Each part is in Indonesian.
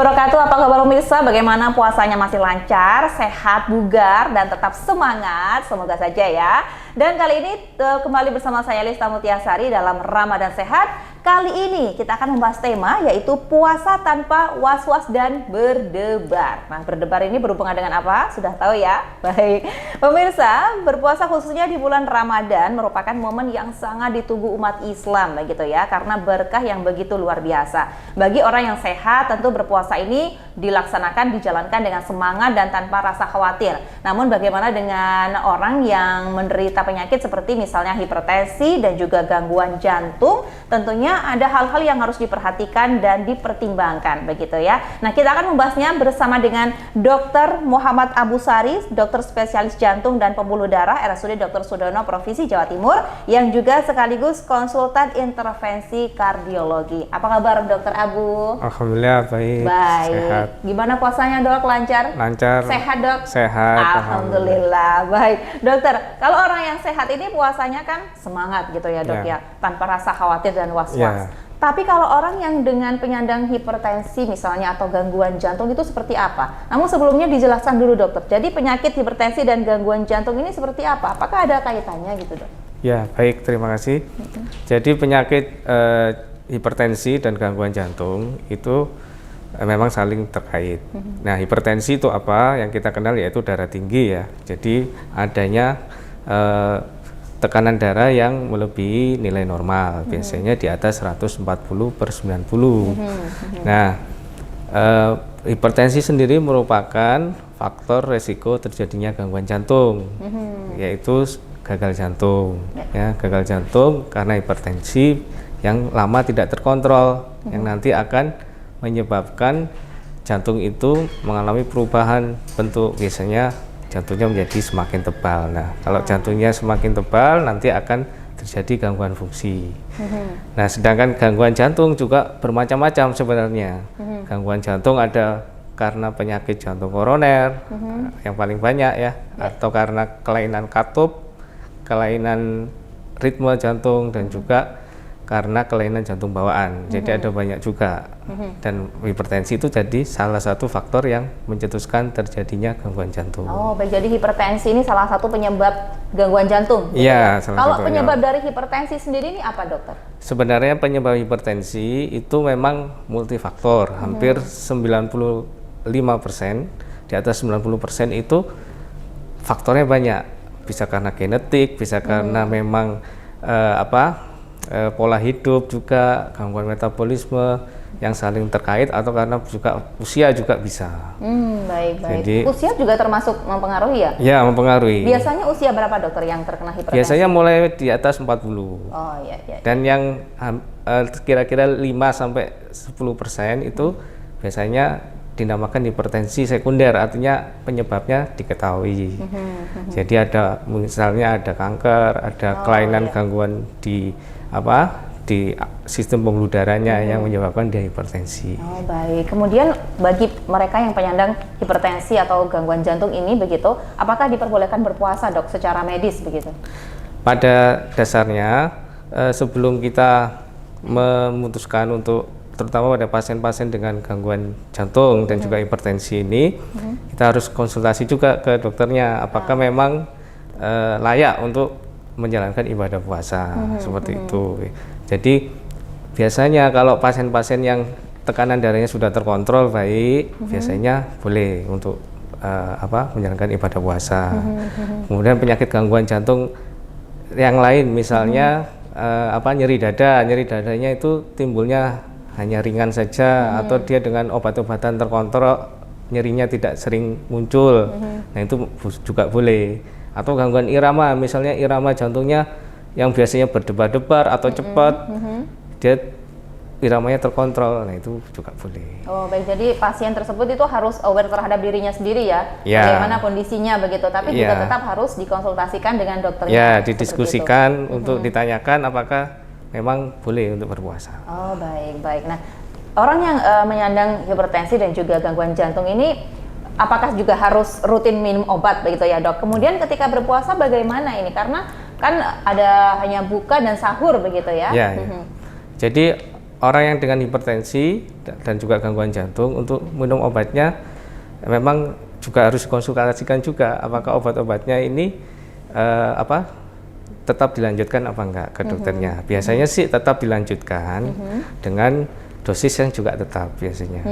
wabarakatuh. Apa kabar pemirsa? Bagaimana puasanya, masih lancar, sehat, bugar, dan tetap semangat? Semoga saja ya. Dan kali ini kembali bersama saya Lista Mutiasari dalam Ramadan Sehat. Kali ini kita akan membahas tema yaitu puasa tanpa was-was dan berdebar. Nah, berdebar ini berhubungan dengan apa? Sudah tahu ya? Baik. Pemirsa, berpuasa khususnya di bulan Ramadan merupakan momen yang sangat ditunggu umat Islam begitu ya, karena berkah yang begitu luar biasa. Bagi orang yang sehat, tentu berpuasa ini dilaksanakan, dijalankan dengan semangat dan tanpa rasa khawatir. Namun bagaimana dengan orang yang menderita penyakit seperti misalnya hipertensi dan juga gangguan jantung? Tentunya ada hal-hal yang harus diperhatikan dan dipertimbangkan begitu ya. Nah, kita akan membahasnya bersama dengan Dr. Muhammad Abu Sari, dokter spesialis jantung dan pembuluh darah RSUD Dr. Sudono Provinsi Jawa Timur, yang juga sekaligus konsultan intervensi kardiologi. Apa kabar Dokter Abu? Alhamdulillah baik. Sehat. Gimana puasanya Dok? Lancar? Lancar. Sehat Dok? Sehat. Alhamdulillah. Baik. Dokter, kalau orang yang sehat ini puasanya kan semangat gitu ya Dok ya, tanpa rasa khawatir dan was-was. Tapi kalau orang yang dengan penyandang hipertensi misalnya atau gangguan jantung itu seperti apa? Namun sebelumnya dijelaskan dulu dokter. Jadi penyakit hipertensi dan gangguan jantung ini seperti apa? Apakah ada kaitannya gitu dok? Ya baik, terima kasih. Jadi penyakit hipertensi dan gangguan jantung itu memang saling terkait. Nah, hipertensi itu apa? Yang kita kenal yaitu darah tinggi ya. Jadi adanya tekanan darah yang melebihi nilai normal, biasanya di atas 140/90. Nah, hipertensi sendiri merupakan faktor resiko terjadinya gangguan jantung, yaitu gagal jantung. Ya, gagal jantung karena hipertensi yang lama tidak terkontrol, yang nanti akan menyebabkan jantung itu mengalami perubahan bentuk, biasanya jantungnya menjadi semakin tebal. Nah, kalau jantungnya semakin tebal nanti akan terjadi gangguan fungsi. Nah, sedangkan gangguan jantung juga bermacam-macam sebenarnya. Gangguan jantung ada karena penyakit jantung koroner, yang paling banyak ya, atau karena kelainan katup, kelainan ritme jantung, dan juga karena kelainan jantung bawaan. Jadi ada banyak juga. Dan hipertensi itu jadi salah satu faktor yang mencetuskan terjadinya gangguan jantung. Oh, baik. Jadi hipertensi ini salah satu penyebab gangguan jantung. Iya, Kalau penyebab dari hipertensi sendiri ini apa, dokter? Sebenarnya penyebab hipertensi itu memang multifaktor. Hampir 95%, di atas 90% itu faktornya banyak. Bisa karena genetik, bisa karena memang pola hidup, juga gangguan metabolisme yang saling terkait, atau karena juga usia juga bisa. Baik. Jadi, usia juga termasuk mempengaruhi ya? Ya, mempengaruhi. Biasanya usia berapa dokter yang terkena hipertensi? Biasanya mulai di atas 40. Oh iya. Dan yang kira-kira 5-10% itu biasanya dinamakan hipertensi sekunder, artinya penyebabnya diketahui. Jadi ada misalnya ada kanker, ada kelainan gangguan di sistem pembuluh darahnya yang menyebabkan dia hipertensi. Oh baik. Kemudian bagi mereka yang penyandang hipertensi atau gangguan jantung ini begitu, apakah diperbolehkan berpuasa dok secara medis begitu? Pada dasarnya sebelum kita memutuskan untuk, terutama pada pasien-pasien dengan gangguan jantung dan juga hipertensi ini, kita harus konsultasi juga ke dokternya apakah memang layak untuk menjalankan ibadah puasa seperti itu. Jadi biasanya kalau pasien-pasien yang tekanan darahnya sudah terkontrol baik, biasanya boleh untuk menjalankan ibadah puasa. Kemudian penyakit gangguan jantung yang lain, misalnya nyeri dada, nyeri dadanya itu timbulnya hanya ringan saja, atau dia dengan obat-obatan terkontrol nyerinya tidak sering muncul. Nah, itu juga boleh. Atau gangguan irama, misalnya irama jantungnya yang biasanya berdebar-debar atau cepat, dia iramanya terkontrol, nah itu juga boleh. Oh baik, jadi pasien tersebut itu harus aware terhadap dirinya sendiri ya, bagaimana kondisinya begitu, tapi juga tetap harus dikonsultasikan dengan dokternya. Ya, didiskusikan untuk ditanyakan apakah memang boleh untuk berpuasa. Oh baik. Nah, orang yang menyandang hipertensi dan juga gangguan jantung ini, apakah juga harus rutin minum obat begitu ya dok? Kemudian ketika berpuasa bagaimana ini? Karena kan ada hanya buka dan sahur begitu ya. Ya. Jadi orang yang dengan hipertensi dan juga gangguan jantung untuk minum obatnya memang juga harus konsultasikan juga apakah obat-obatnya ini tetap dilanjutkan apa enggak ke dokternya. Biasanya sih tetap dilanjutkan dengan dosis yang juga tetap biasanya.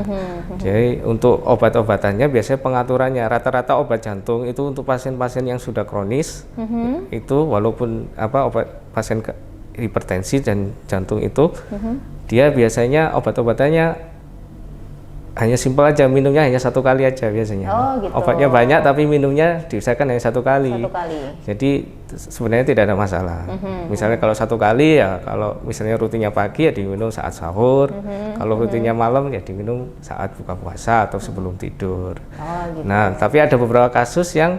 Jadi untuk obat-obatannya biasanya pengaturannya rata-rata obat jantung itu untuk pasien-pasien yang sudah kronis itu walaupun obat pasien hipertensi dan jantung itu dia biasanya obat-obatannya hanya simpel aja, minumnya hanya 1 kali aja biasanya. Gitu. Obatnya banyak tapi minumnya diusahakan hanya 1 kali. Jadi sebenarnya tidak ada masalah. Misalnya kalau 1 kali ya, kalau misalnya rutinnya pagi ya diminum saat sahur. Kalau rutinnya malam ya diminum saat buka puasa atau sebelum tidur. Gitu. Nah, tapi ada beberapa kasus yang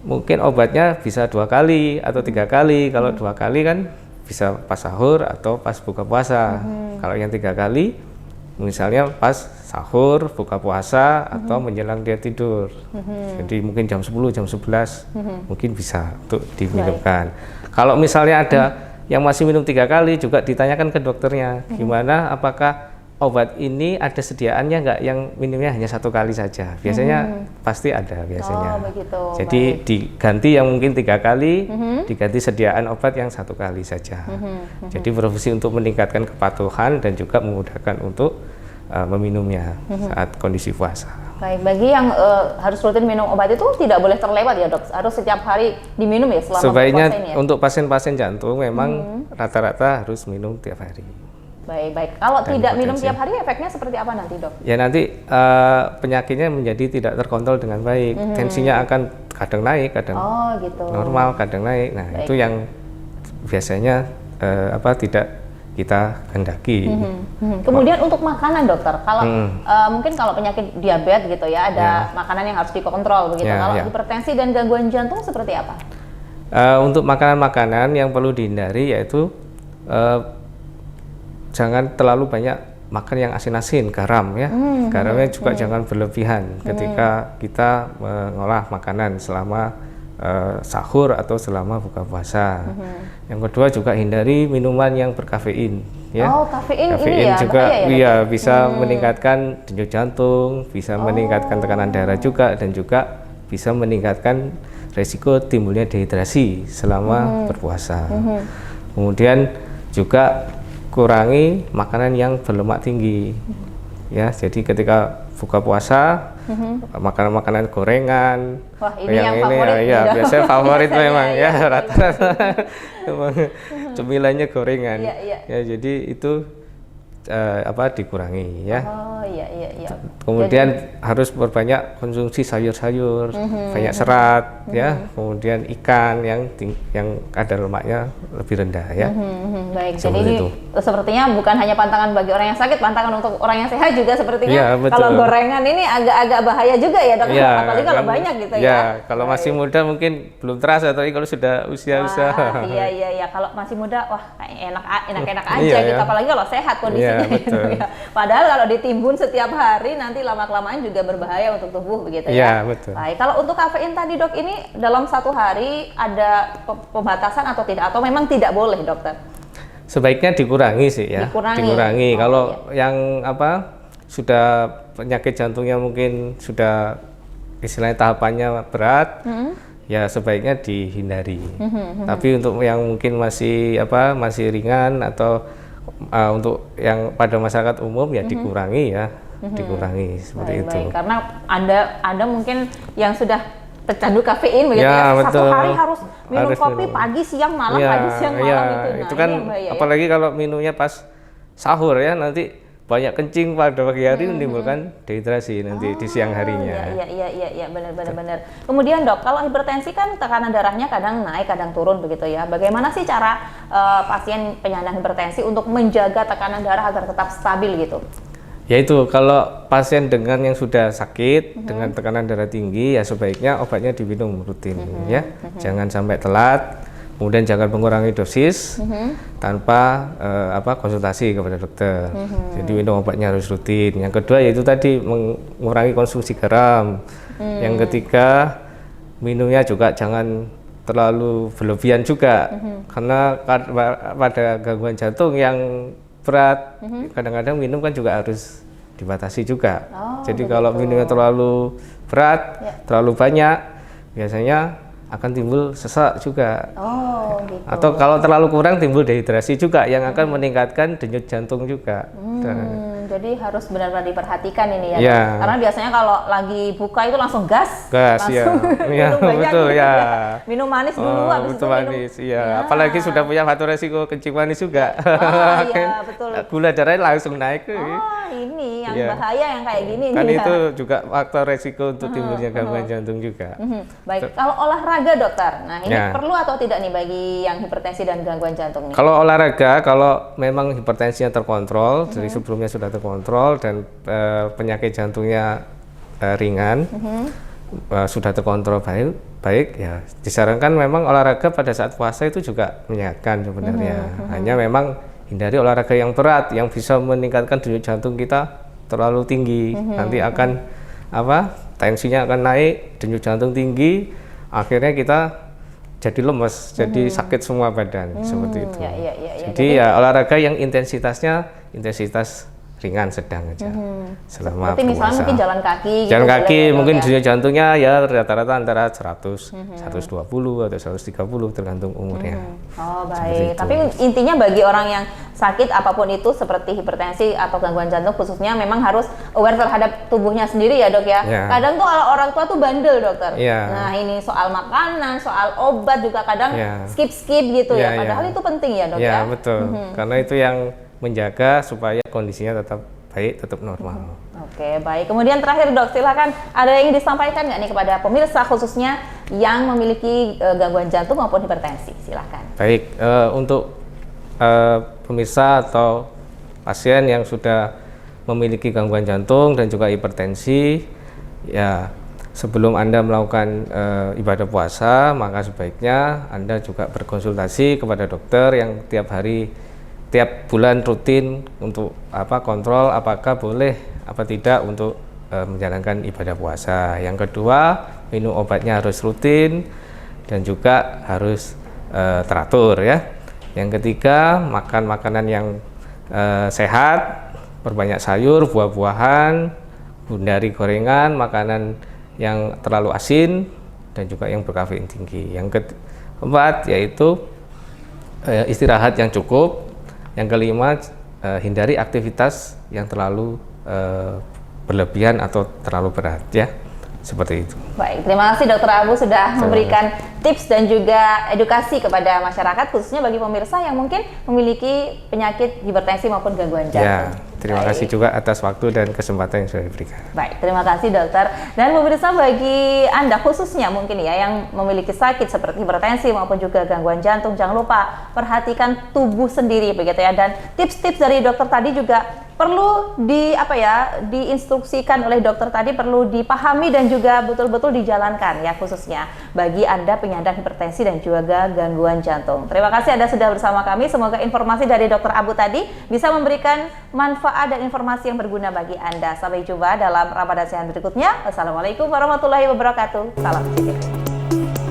mungkin obatnya bisa 2 kali atau 3 kali. Kalau 2 kali kan bisa pas sahur atau pas buka puasa. Kalau yang 3 kali misalnya pas sahur, buka puasa, atau menjelang dia tidur. Jadi mungkin jam 10, jam 11 mungkin bisa untuk diminumkan. Kalau misalnya ada yang masih minum 3 kali juga ditanyakan ke dokternya, gimana apakah obat ini ada sediaannya nggak yang minumnya hanya 1 kali saja. Biasanya pasti ada biasanya. Jadi diganti yang mungkin 3 kali, diganti sediaan obat yang 1 kali saja. Jadi berfungsi untuk meningkatkan kepatuhan dan juga memudahkan untuk meminumnya saat kondisi puasa. Baik, bagi yang harus rutin minum obat itu tidak boleh terlewat ya dok? Harus setiap hari diminum ya selama sebaiknya puasa ini ya? Untuk pasien-pasien jantung memang rata-rata harus minum tiap hari. Baik. Kalau tidak minum tiap hari efeknya seperti apa nanti dok? Ya nanti penyakitnya menjadi tidak terkontrol dengan baik. Tensinya akan kadang naik, kadang normal, kadang naik. Nah itu yang biasanya tidak kita hendaki. Kemudian untuk makanan dokter, kalau mungkin kalau penyakit diabetes gitu ya, ada makanan yang harus dikontrol begitu. Kalau hipertensi dan gangguan jantung seperti apa? Untuk makanan-makanan yang perlu dihindari yaitu jangan terlalu banyak makan yang asin-asin, garam ya. Garamnya juga jangan berlebihan ketika kita mengolah makanan selama sahur atau selama buka puasa. Yang kedua juga hindari minuman yang berkafein ya. Kafein ini ya juga ya, bisa meningkatkan denyut jantung, bisa meningkatkan tekanan darah juga, dan juga bisa meningkatkan resiko timbulnya dehidrasi selama berpuasa. Kemudian juga kurangi makanan yang berlemak tinggi ya. Jadi ketika buka puasa makanan-makanan gorengan, ini yang favorit ya biasanya favorit memang ya rata-rata memang cemilannya gorengan ya, jadi itu dikurangi ya. Kemudian harus berbanyak konsumsi sayur-sayur, banyak serat ya, kemudian ikan yang kadar lemaknya lebih rendah ya. Baik, jadi ini sepertinya bukan hanya pantangan bagi orang yang sakit, pantangan untuk orang yang sehat juga sepertinya. Kalau gorengan ini agak-agak bahaya juga ya dok, apalagi kalau banyak gitu ya. Kalau masih muda mungkin belum terasa, tapi kalau sudah usia-usia. Iya. Kalau masih muda, wah enak-enak aja gitu, apalagi kalau sehat kondisinya gitu ya. Padahal kalau ditimbun setiap hari nanti lama-kelamaan juga berbahaya untuk tubuh begitu ya. Iya, betul. Baik, kalau untuk kafein tadi dok, ini dalam 1 hari ada pembatasan atau tidak, atau memang tidak boleh dokter? Sebaiknya dikurangi sih ya. Dikurangi. Kalau yang sudah penyakit jantungnya mungkin sudah istilahnya tahapannya berat, ya sebaiknya dihindari. Tapi untuk yang mungkin masih ringan atau untuk yang pada masyarakat umum ya dikurangi ya. Dikurangi seperti itu. Karena ada mungkin yang sudah tercandu kafein begitu ya, betul. 1 hari harus minum kopi pagi, siang, malam, pagi, siang, malam gitu. Nah, itu kan apalagi kalau minumnya pas sahur ya, nanti banyak kencing pada pagi hari menimbulkan dehidrasi nanti di siang harinya. Iya, benar. Kemudian dok, kalau hipertensi kan tekanan darahnya kadang naik, kadang turun begitu ya. Bagaimana sih cara pasien penyandang hipertensi untuk menjaga tekanan darah agar tetap stabil gitu? Yaitu kalau pasien dengan yang sudah sakit dengan tekanan darah tinggi ya sebaiknya obatnya diminum rutin ya. Jangan sampai telat. Kemudian jangan mengurangi dosis tanpa konsultasi kepada dokter. Jadi minum obatnya harus rutin. Yang kedua yaitu tadi mengurangi konsumsi garam. Yang ketiga minumnya juga jangan terlalu berlebihan juga. Karena pada gangguan jantung yang berat, kadang-kadang minum kan juga harus dibatasi juga. Jadi kalau minumnya terlalu berat, terlalu banyak, biasanya akan timbul sesak juga. Gitu. Atau kalau terlalu kurang timbul dehidrasi juga yang akan meningkatkan denyut jantung juga. Jadi harus benar-benar diperhatikan ini ya. Ya. Karena biasanya kalau lagi buka itu langsung gas ya. minum banyak Betul gitu ya. Minum manis dulu, habis itu minum manis, iya. Apalagi sudah punya faktor resiko kencing manis juga. Iya, betul. Gula darahnya langsung naik. Ini yang bahaya yang kayak gini Kan nih. itu juga faktor resiko untuk timbulnya gangguan jantung juga. Baik, kalau olahraga dokter, nah ini perlu atau tidak nih bagi yang hipertensi dan gangguan jantung nih? Kalau olahraga, kalau memang hipertensinya terkontrol, dari sebelumnya sudah terkontrol dan penyakit jantungnya ringan, sudah terkontrol baik, ya disarankan memang olahraga pada saat puasa itu juga menyehatkan sebenarnya. Hanya memang hindari olahraga yang berat yang bisa meningkatkan denyut jantung kita terlalu tinggi. Nanti akan tensinya akan naik, denyut jantung tinggi, akhirnya kita jadi lemes, jadi sakit semua badan seperti itu. Jadi ya olahraga yang intensitas ringan sedang aja selama seperti misalnya mungkin jalan kaki gitu, jalan kaki mungkin ya? denyut jantungnya ya rata-rata antara 100, 120 atau 130 tergantung umurnya. Baik, tapi intinya bagi orang yang sakit apapun itu seperti hipertensi atau gangguan jantung khususnya memang harus aware terhadap tubuhnya sendiri ya dok ya. Kadang tuh kalau orang tua tuh bandel dokter. Nah ini soal makanan, soal obat juga kadang skip gitu ya. Padahal itu penting ya dok ya. Betul, karena itu yang menjaga supaya kondisinya tetap baik, tetap normal. Oke, baik. Kemudian terakhir dok, silakan ada yang ingin disampaikan nggak nih kepada pemirsa khususnya yang memiliki gangguan jantung maupun hipertensi? Silakan. Baik, untuk pemirsa atau pasien yang sudah memiliki gangguan jantung dan juga hipertensi, ya sebelum Anda melakukan ibadah puasa, maka sebaiknya Anda juga berkonsultasi kepada dokter yang tiap bulan rutin untuk kontrol apakah boleh apa tidak untuk menjalankan ibadah puasa. Yang kedua, minum obatnya harus rutin dan juga harus teratur ya. Yang ketiga, makan makanan yang sehat, perbanyak sayur, buah-buahan, hindari gorengan, makanan yang terlalu asin dan juga yang berkafein tinggi. Yang keempat yaitu istirahat yang cukup. Yang kelima, hindari aktivitas yang terlalu berlebihan atau terlalu berat ya, seperti itu. Baik, terima kasih Dokter Abu sudah memberikan tips dan juga edukasi kepada masyarakat khususnya bagi pemirsa yang mungkin memiliki penyakit hipertensi maupun gangguan jantung. Terima kasih juga atas waktu dan kesempatan yang sudah diberikan. Baik, terima kasih dokter. Dan pemirsa bagi Anda khususnya mungkin ya yang memiliki sakit seperti hipertensi maupun juga gangguan jantung, jangan lupa perhatikan tubuh sendiri begitu ya. Dan tips-tips dari dokter tadi juga perlu diinstruksikan oleh dokter tadi, perlu dipahami dan juga betul-betul dijalankan ya khususnya bagi Anda penyandang hipertensi dan juga gangguan jantung. Terima kasih Anda sudah bersama kami. Semoga informasi dari Dokter Abu tadi bisa memberikan manfaat dan informasi yang berguna bagi Anda. Sampai jumpa dalam Ramadan Sehat berikutnya. Wassalamualaikum warahmatullahi wabarakatuh. Salam sejahtera.